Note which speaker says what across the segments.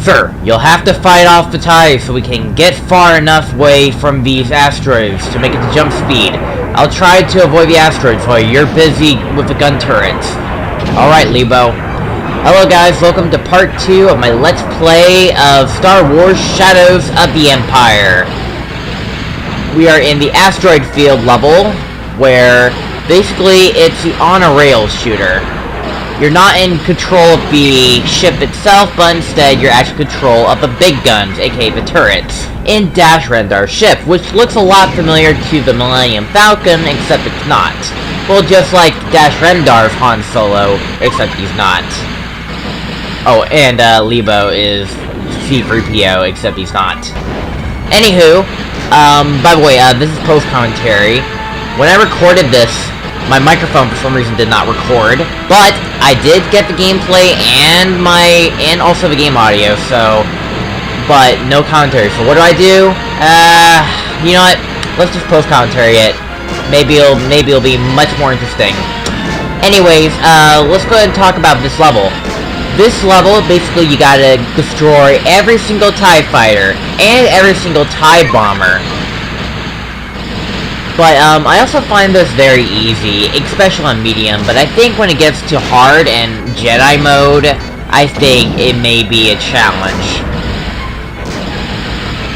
Speaker 1: Sir, you'll have to fight off the tide so we can get far enough away from these asteroids to make it to jump speed. I'll try to avoid the asteroids while you're busy with the gun turrets. Alright, Lebo. Hello guys, welcome to part 2 of my Let's Play of Star Wars Shadows of the Empire. We are in the asteroid field level, where basically it's the on-a-rails shooter. You're not in control of the ship itself, but instead you're actually in control of the big guns, aka the turrets, in Dash Rendar's ship, which looks a lot familiar to the Millennium Falcon, except it's not. Well, just like Dash Rendar's Han Solo, except he's not. Oh, and Lebo is C-3PO, except he's not. Anywho, by the way, this is post-commentary. When I recorded this, my microphone for some reason did not record, but I did get the gameplay and also the game audio, so, but no commentary. So what do? You know what? Let's just post commentary it. Maybe it'll be much more interesting. Anyways, let's go ahead and talk about this level. This level, basically, you gotta destroy every single TIE fighter and every single TIE bomber. But, I also find this very easy, especially on medium, but I think when it gets to hard and Jedi mode, I think it may be a challenge.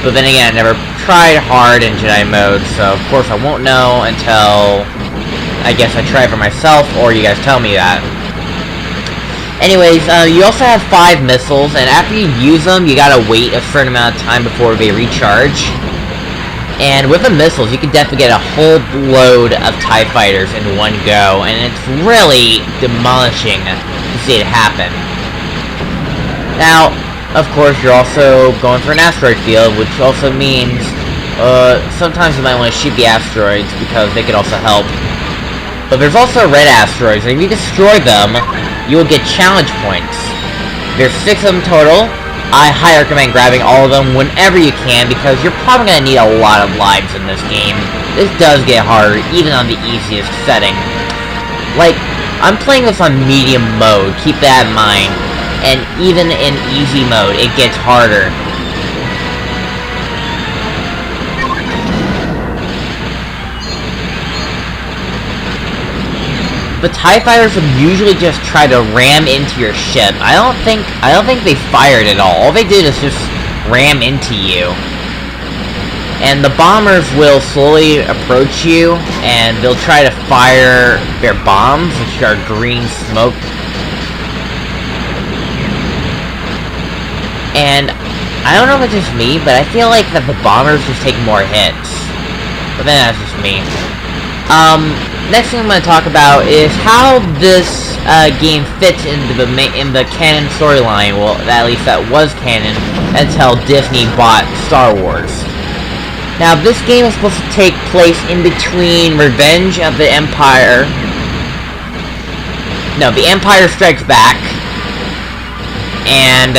Speaker 1: But then again, I never tried hard and Jedi mode, so of course I won't know until, I guess I try it for myself, or you guys tell me that. Anyways, you also have 5 missiles, and after you use them, you gotta wait a certain amount of time before they recharge. And with the missiles, you can definitely get a whole load of TIE fighters in one go, and it's really demolishing to see it happen. Now, of course, you're also going for an asteroid field, which also means, sometimes you might want to shoot the asteroids, because they could also help. But there's also red asteroids, and if you destroy them, you will get challenge points. There's 6 of them total. I highly recommend grabbing all of them whenever you can, because you're probably going to need a lot of lives in this game. This does get harder, even on the easiest setting. Like, I'm playing this on medium mode, keep that in mind. And even in easy mode, it gets harder. The TIE fighters would usually just try to ram into your ship. I don't think they fired at all. All they did is just ram into you. And the bombers will slowly approach you, and they'll try to fire their bombs, which are green smoke. And I don't know if it's just me, but I feel like that the bombers just take more hits. But then that's just me. Next thing I'm going to talk about is how this game fits into the canon storyline. Well, at least that was canon until Disney bought Star Wars. Now, this game is supposed to take place in between Revenge of the Empire. No, The Empire Strikes Back, and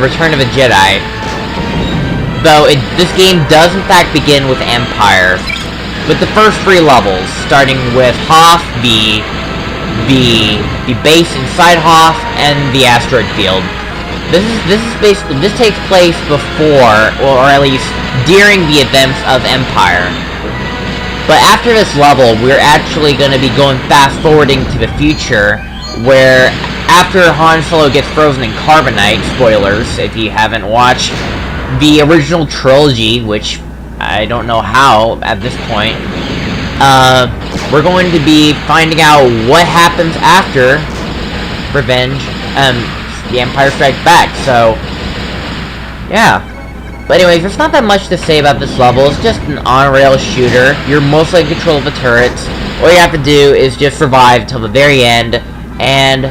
Speaker 1: Return of the Jedi. Though this game does in fact begin with Empire. With the first 3 levels, starting with Hoth, the base inside Hoth, and the asteroid field. This takes place before, or at least during the events of Empire. But after this level, we're actually going to be going fast forwarding to the future, where after Han Solo gets frozen in carbonite, spoilers if you haven't watched the original trilogy, which I don't know how at this point, we're going to be finding out what happens after Revenge, The Empire Strikes Back, so, yeah. But anyways, there's not that much to say about this level. It's just an on-rails shooter. You're mostly in control of the turrets. All you have to do is just survive till the very end, and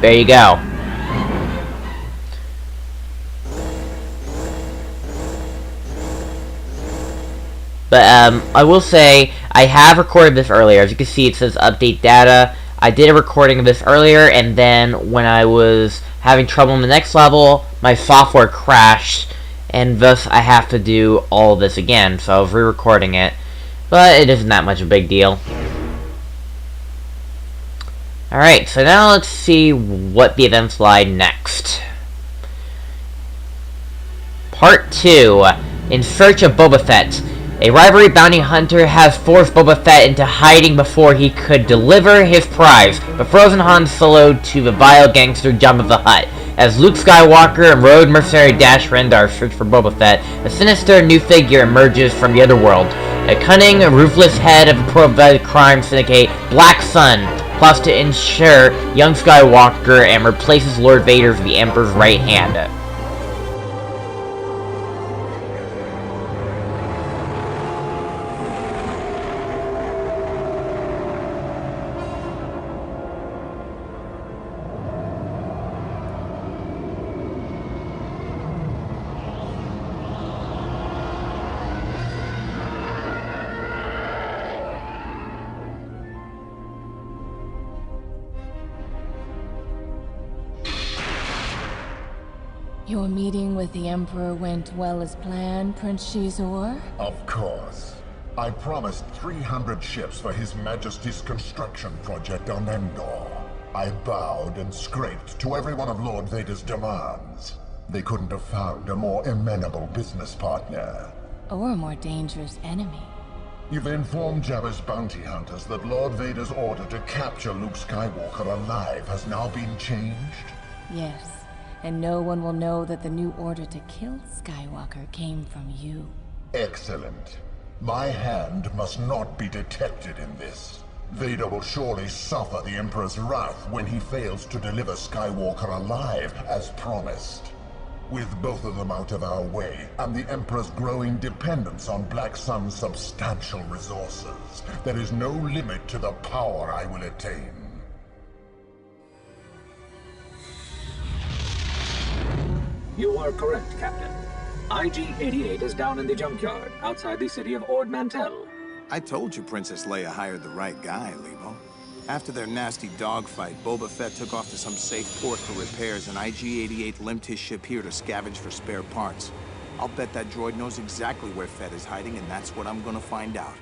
Speaker 1: there you go. But, I will say, I have recorded this earlier. As you can see, it says update data. I did a recording of this earlier, and then when I was having trouble in the next level, my software crashed, and thus I have to do all of this again. So I was re-recording it, but it isn't that much of a big deal. Alright, so now let's see what the events lie next. Part 2. In search of Boba Fett. A rivalry bounty hunter has forced Boba Fett into hiding before he could deliver his prize, but frozen Han Solo to the vile gangster Jabba the Hutt. As Luke Skywalker and road mercenary Dash Rendar search for Boba Fett, a sinister new figure emerges from the other world. A cunning, ruthless head of a pro-Vedic crime syndicate, Black Sun, plots to ensure young Skywalker and replaces Lord Vader as the Emperor's right hand.
Speaker 2: Your meeting with the Emperor went well as planned, Prince Shizor?
Speaker 3: Of course. I promised 300 ships for His Majesty's construction project on Endor. I bowed and scraped to every one of Lord Vader's demands. They couldn't have found a more amenable business partner.
Speaker 2: Or a more dangerous enemy.
Speaker 3: You've informed Jabba's bounty hunters that Lord Vader's order to capture Luke Skywalker alive has now been changed?
Speaker 2: Yes. And no one will know that the new order to kill Skywalker came from you.
Speaker 3: Excellent. My hand must not be detected in this. Vader will surely suffer the Emperor's wrath when he fails to deliver Skywalker alive, as promised. With both of them out of our way, and the Emperor's growing dependence on Black Sun's substantial resources, there is no limit to the power I will attain.
Speaker 4: You are correct, Captain. IG-88 is down in the junkyard, outside the city of Ord Mantell.
Speaker 5: I told you Princess Leia hired the right guy, Lebo. After their nasty dogfight, Boba Fett took off to some safe port for repairs, and IG-88 limped his ship here to scavenge for spare parts. I'll bet that droid knows exactly where Fett is hiding, and that's what I'm gonna find out.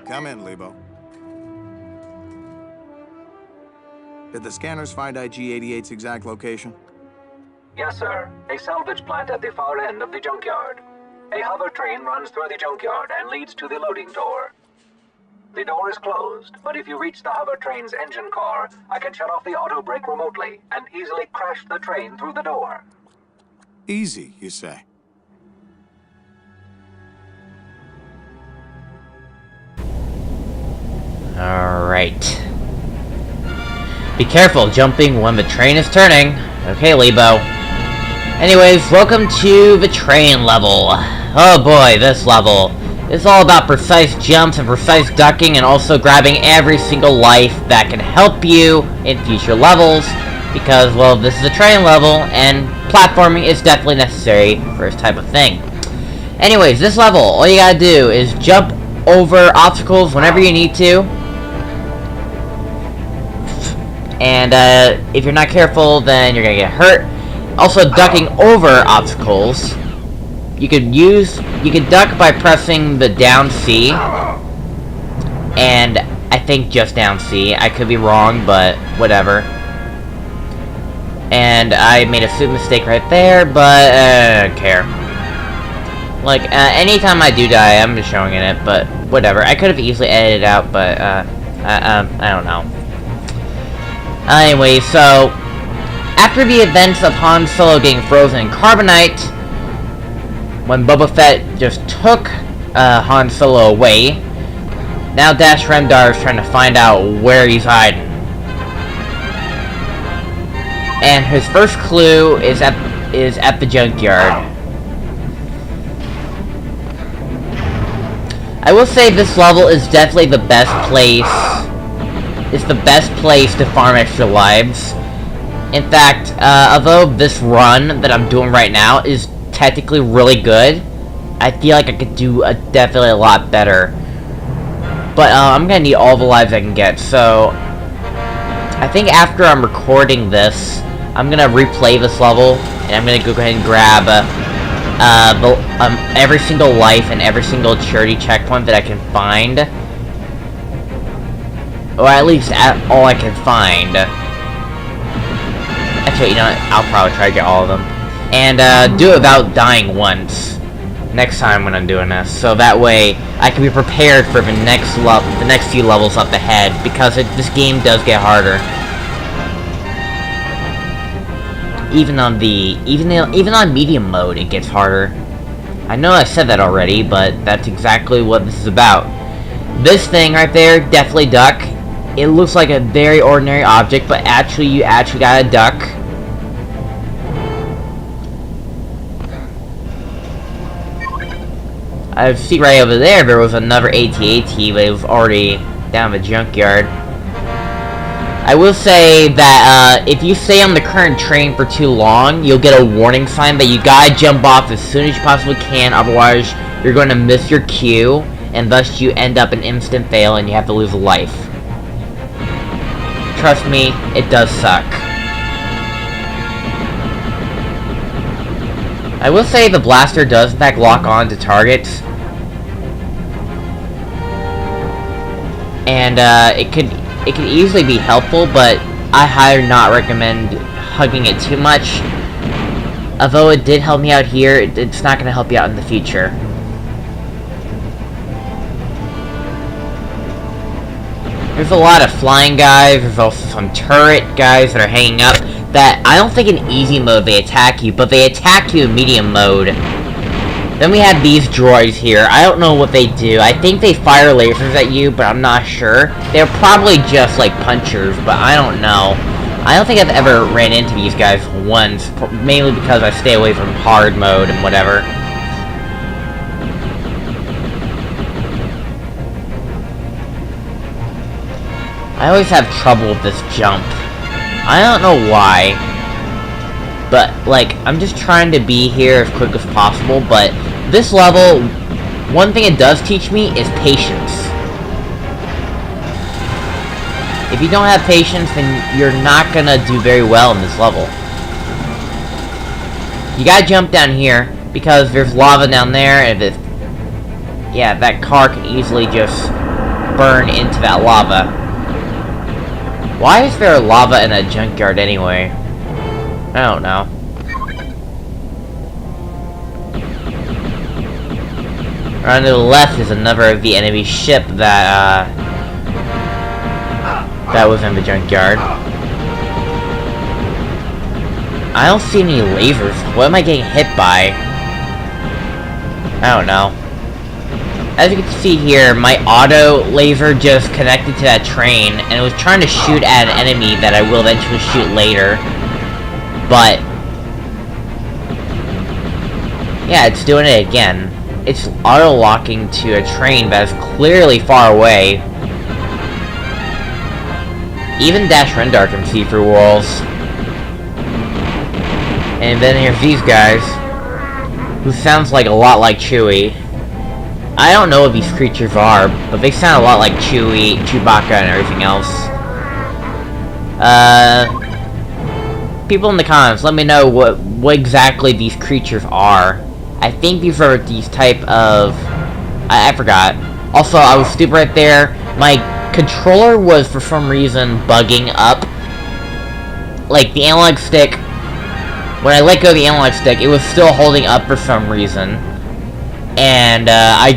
Speaker 5: Come in, Lebo. Did the scanners find IG-88's exact location?
Speaker 4: Yes, sir. A salvage plant at the far end of the junkyard. A hover train runs through the junkyard and leads to the loading door. The door is closed, but if you reach the hover train's engine car, I can shut off the auto brake remotely and easily crash the train through the door.
Speaker 5: Easy, you say?
Speaker 1: Alright. Be careful jumping when the train is turning. Okay, Lebo. Anyways, welcome to the train level. Oh boy, this level. It's all about precise jumps and precise ducking and also grabbing every single life that can help you in future levels. Because, well, this is a train level and platforming is definitely necessary for this type of thing. Anyways, this level, all you gotta do is jump over obstacles whenever you need to. And if you're not careful, then you're gonna get hurt. Also, ducking over obstacles. You can duck by pressing the down C. And I think just down C. I could be wrong, but whatever. And I made a stupid mistake right there, but I don't care. Like, anytime I do die, I'm just showing it, but whatever. I could have easily edited it out, but I don't know. Anyway, so after the events of Han Solo getting frozen in carbonite, when Boba Fett just took Han Solo away, now Dash Rendar is trying to find out where he's hiding. And his first clue is at the junkyard. I will say this level is definitely the best place. It's the best place to farm extra lives. In fact, although this run that I'm doing right now is technically really good, I feel like I could do definitely a lot better. But I'm gonna need all the lives I can get, so I think after I'm recording this, I'm gonna replay this level, and I'm gonna go ahead and grab every single life and every single charity checkpoint that I can find. Or at least all I can find. Actually, you know what? I'll probably try to get all of them. And do it without dying once. Next time when I'm doing this. So that way, I can be prepared for the next few levels up ahead. Because this game does get harder. Even on medium mode, it gets harder. I know I said that already, but that's exactly what this is about. This thing right there, definitely duck. It looks like a very ordinary object, but actually, you actually got a duck. I see right over there was another AT-AT, but it was already down the junkyard. I will say that if you stay on the current train for too long, you'll get a warning sign that you gotta jump off as soon as you possibly can, otherwise you're going to miss your queue, and thus you end up an instant fail and you have to lose a life. Trust me, it does suck. I will say the blaster does in fact lock on to targets. And it could easily be helpful, but I highly not recommend hugging it too much. Although it did help me out here, it's not going to help you out in the future. There's a lot of flying guys, there's also some turret guys that are hanging up that I don't think in easy mode they attack you, but they attack you in medium mode. Then we have these droids here. I don't know what they do. I think they fire lasers at you, but I'm not sure. They're probably just like punchers, but I don't know. I don't think I've ever ran into these guys once, mainly because I stay away from hard mode and whatever. I always have trouble with this jump. I don't know why. But, like, I'm just trying to be here as quick as possible, but this level, one thing it does teach me is patience. If you don't have patience, then you're not gonna do very well in this level. You gotta jump down here, because there's lava down there, and yeah, that car can easily just burn into that lava. Why is there lava in a junkyard anyway? I don't know. Around to the left is another of the enemy ship that was in the junkyard. I don't see any lasers. What am I getting hit by? I don't know. As you can see here, my auto laser just connected to that train, and it was trying to shoot at an enemy that I will eventually shoot later. But yeah, it's doing it again. It's auto-locking to a train that is clearly far away. Even Dash Rendar can see through walls. And then here's these guys, who sounds like a lot like Chewie. I don't know what these creatures are, but they sound a lot like Chewie, Chewbacca, and everything else. People in the comments, let me know what exactly these creatures are. I think these are these type of... I forgot. Also, I was stupid right there. My controller was, for some reason, bugging up. Like, the analog stick... When I let go of the analog stick, it was still holding up for some reason. And, I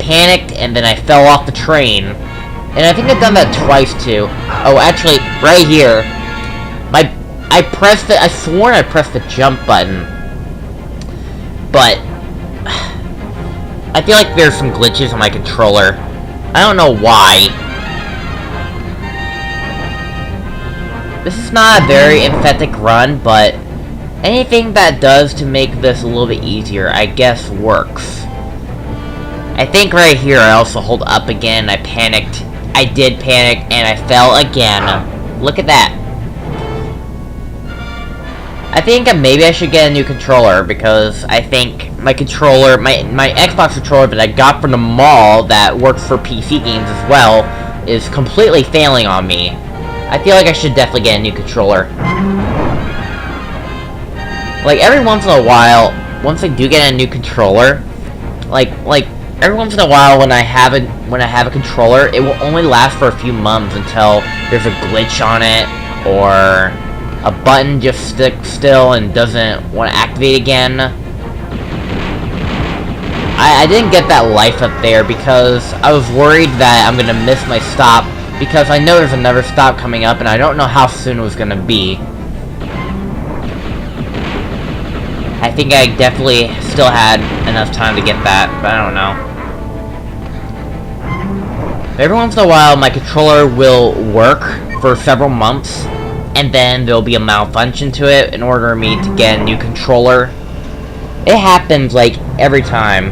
Speaker 1: panicked, and then I fell off the train. And I think I've done that twice, too. Oh, actually, right here. I swore I pressed the jump button. But I feel like there's some glitches on my controller. I don't know why. This is not a very emphatic run, but anything that does to make this a little bit easier, I guess, works. I think right here I also hold up again. I panicked. I did panic, and I fell again. Look at that. I think maybe I should get a new controller, because I think my controller, my Xbox controller that I got from the mall that works for PC games as well, is completely failing on me. I feel like I should definitely get a new controller. Like, every once in a while, once I do get a new controller, like every once in a while when I have a controller, it will only last for a few months until there's a glitch on it, or a button just sticks still and doesn't want to activate again. I didn't get that life up there because I was worried that I'm gonna miss my stop, because I know there's another stop coming up and I don't know how soon it was gonna be. I think I definitely still had enough time to get that, but I don't know. Every once in a while, my controller will work for several months, and then there'll be a malfunction to it in order for me to get a new controller. It happens, like, every time.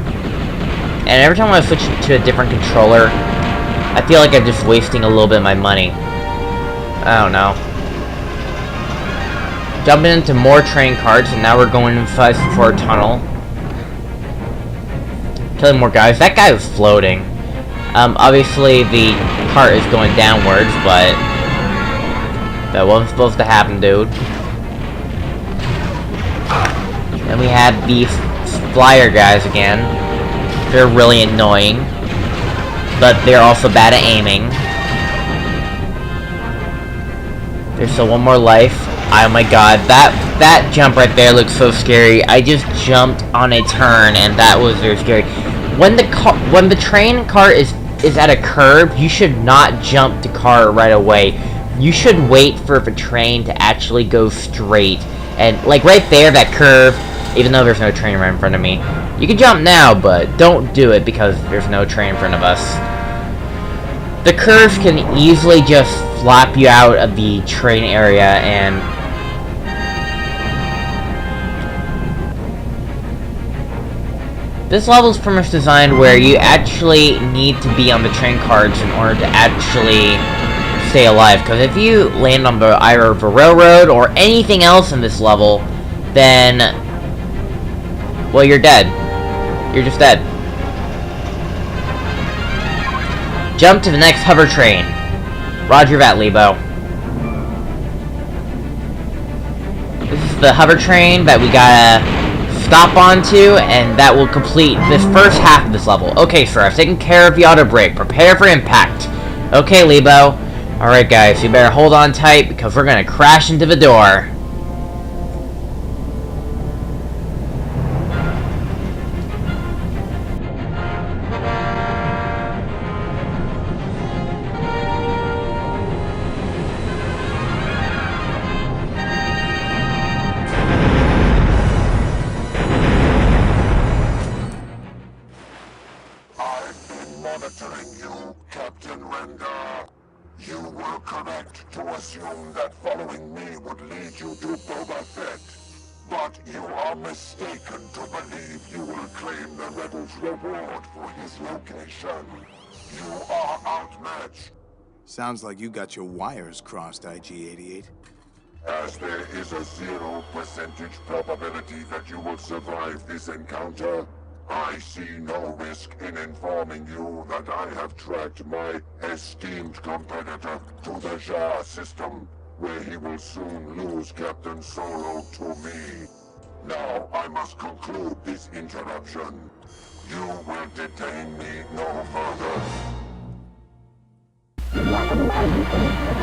Speaker 1: And every time I switch to a different controller, I feel like I'm just wasting a little bit of my money. I don't know. Jumping into more train carts, and now we're going inside for a tunnel. Killing more guys. That guy was floating. Obviously the cart is going downwards, but that wasn't supposed to happen, dude. And we have these flyer guys again. They're really annoying, but they're also bad at aiming. There's still one more life. Oh my god, that jump right there looks so scary. I just jumped on a turn, and that was very scary. When the train cart is at a curb, you should not jump the car right away. You should wait for the train to actually go straight. And like right there, that curve, even though there's no train right in front of me, you can jump now, but don't do it because there's no train in front of us. The curves can easily just flop you out of the train area, and this level is pretty much designed where you actually need to be on the train carts in order to actually stay alive. Because if you land on either the railroad or anything else in this level, then, well, you're dead. You're just dead. Jump to the next hover train. Roger that, Lebo. This is the hover train that we gotta stop onto, and that will complete this first half of this level. Okay, sir, I've taken care of the auto brake. Prepare for impact. Okay, Lebo. Alright, guys, you better hold on tight because we're gonna crash into the door.
Speaker 3: Monitoring you, Captain Render. You were correct to assume that following me would lead you to Boba Fett. But you are mistaken to believe you will claim the rebel's reward for his location. You are outmatched.
Speaker 5: Sounds like you got your wires crossed, IG-88.
Speaker 3: As there is a 0% probability that you will survive this encounter, I see no risk in informing you that I have tracked my esteemed competitor to the Jar system, where he will soon lose Captain Solo to me. Now I must conclude this interruption. You will detain me no further.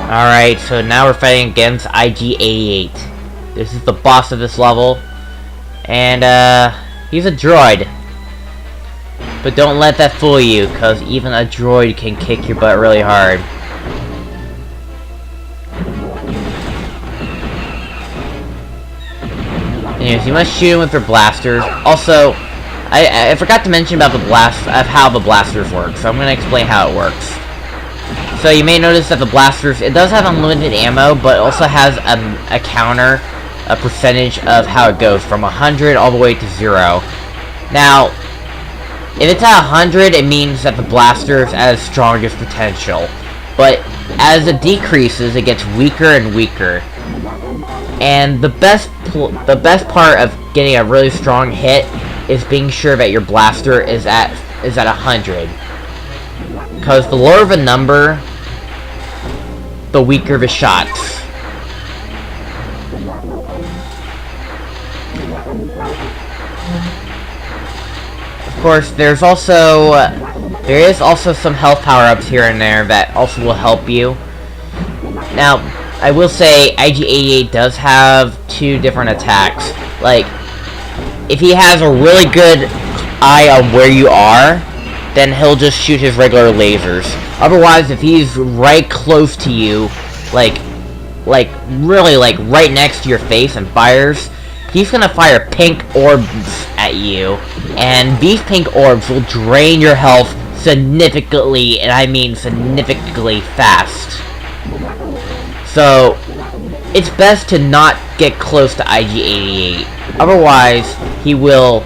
Speaker 1: Alright, so now we're fighting against IG-88. This is the boss of this level. And, he's a droid. But don't let that fool you, because even a droid can kick your butt really hard. Anyways, you must shoot him with your blasters. Also, I forgot to mention about how the blasters work, so I'm going to explain how it works. So you may notice that the blasters, it does have unlimited ammo, but it also has a counter, a percentage of how it goes, from 100 all the way to 0. Now, if it's at 100, it means that the blaster is at its strongest potential. But as it decreases, it gets weaker and weaker. And the best part of getting a really strong hit is being sure that your blaster is at 100. Because the lower the number, the weaker the shots. Of course, there is also some health power-ups here and there that also will help you. Now, I will say IG-88 does have 2 different attacks. Like, if he has a really good eye on where you are, then he'll just shoot his regular lasers. Otherwise, if he's right close to you, really right next to your face and fires, he's gonna fire pink orbs at you, and these pink orbs will drain your health significantly, and I mean significantly fast. So, it's best to not get close to IG-88. Otherwise, he will,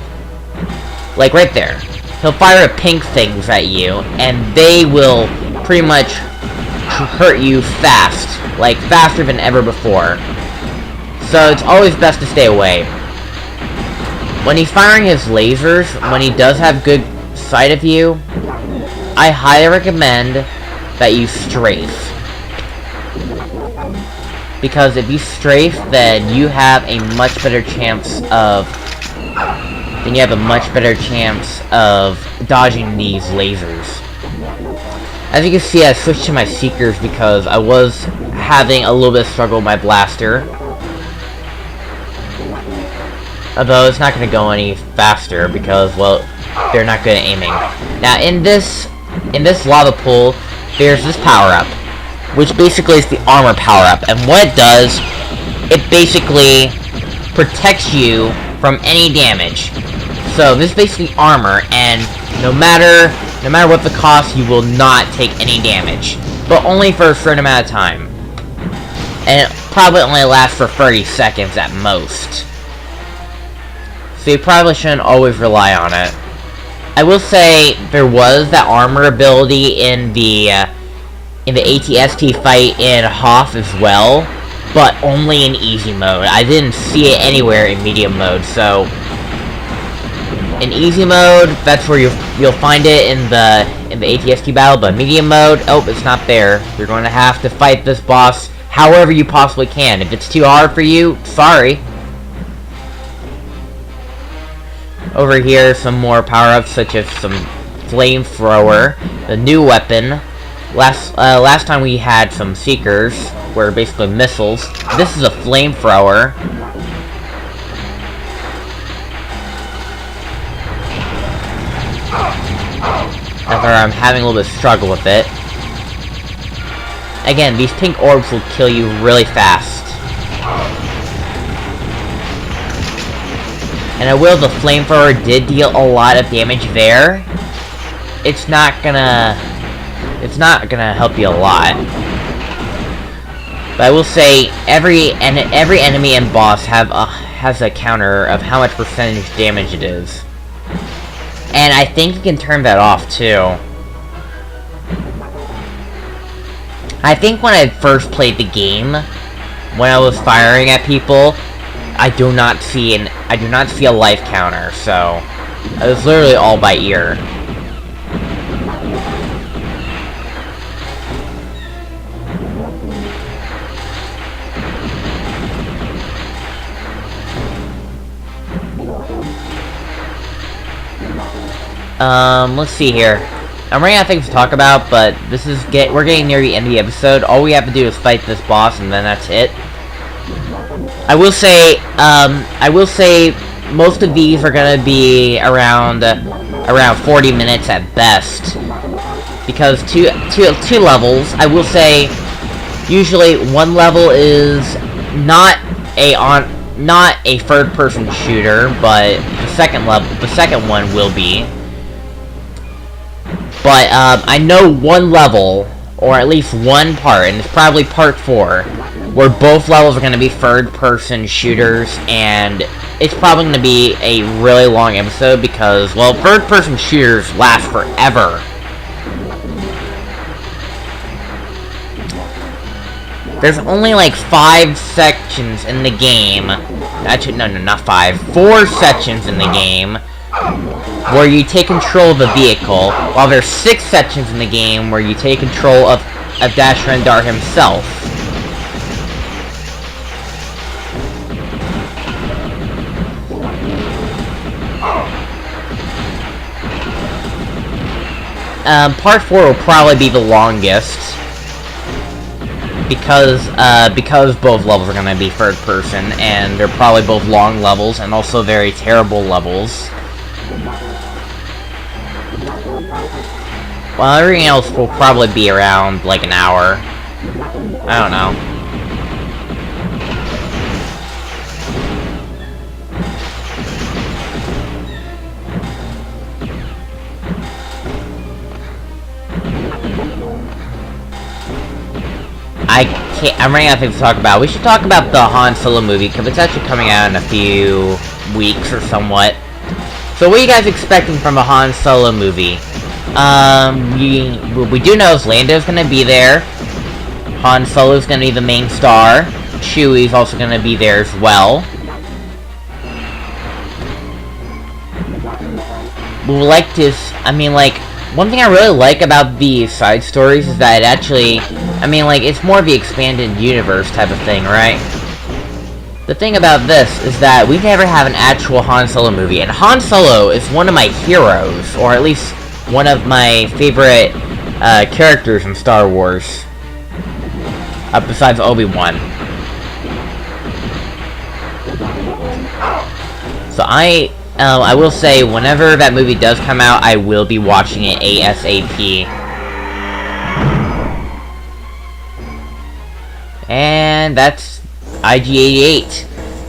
Speaker 1: like right there, he'll fire pink things at you, and they will pretty much hurt you fast, like faster than ever before. So it's always best to stay away. When he's firing his lasers, when he does have good sight of you, I highly recommend that you strafe. Because if you strafe, then you have a much better chance of dodging these lasers. As you can see, I switched to my Seekers because I was having a little bit of struggle with my blaster. Although it's not going to go any faster because, well, they're not good at aiming. Now, in this lava pool, there's this power-up, which basically is the armor power-up. And what it does, it basically protects you from any damage. So this is basically armor, and no matter what the cost, you will not take any damage. But only for a certain amount of time. And it probably only lasts for 30 seconds at most. So you probably shouldn't always rely on it. I will say there was that armor ability in the ATST fight in Hoth as well, but only in easy mode. I didn't see it anywhere in medium mode, so in easy mode, that's where you'll find it in the ATST battle, but medium mode, oh, it's not there. You're going to have to fight this boss however you possibly can. If it's too hard for you, sorry. Over here, some more power-ups, such as some flamethrower, the new weapon. Last time we had some Seekers, were basically missiles. This is a flamethrower. However, I'm having a little bit of struggle with it. Again, these pink orbs will kill you really fast. And I will, the flamethrower did deal a lot of damage there. It's not gonna help you a lot. But I will say every enemy and boss has a counter of how much percentage damage it is. And I think you can turn that off too. I think when I first played the game, when I was firing at people, I do not see a life counter, so it was literally all by ear. Let's see here. I'm running out of things to talk about, but we're getting near the end of the episode. All we have to do is fight this boss, and then that's it. I will say most of these are gonna be around 40 minutes at best, because two levels. I will say usually one level is not a third-person shooter, but the second one will be. But I know one level, or at least one part, and it's probably part 4, where both levels are going to be third-person shooters, and it's probably going to be a really long episode because, well, third-person shooters last forever. There's only like 5 sections in the game. Actually, no, not 5. 4 sections in the game where you take control of the vehicle, while there's 6 sections in the game where you take control of Dash Rendar himself. Part 4 will probably be the longest. Because both levels are going to be third person, and they're probably both long levels, and also very terrible levels. Well, everything else will probably be around, like, an hour. I don't know. I'm running out of things to talk about. We should talk about the Han Solo movie, because it's actually coming out in a few weeks or somewhat. So what are you guys expecting from a Han Solo movie? We do know Lando's gonna be there. Han Solo's gonna be the main star. Chewie's also gonna be there as well. We would like to, one thing I really like about the side stories is that it actually, it's more of the expanded universe type of thing, right? The thing about this is that we never have an actual Han Solo movie, and Han Solo is one of my heroes, or at least one of my favorite characters in Star Wars, besides Obi-Wan. So I will say, whenever that movie does come out, I will be watching it ASAP. And that's IG-88.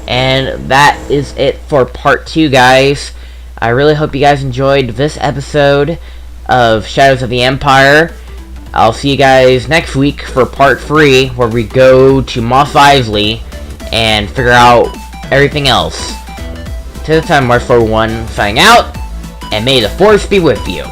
Speaker 1: And that is it for part 2, guys. I really hope you guys enjoyed this episode of Shadows of the Empire. I'll see you guys next week for part 3, where we go to Mos Eisley and figure out everything else. Till the time, mardiman641 signing out, and may the Force be with you.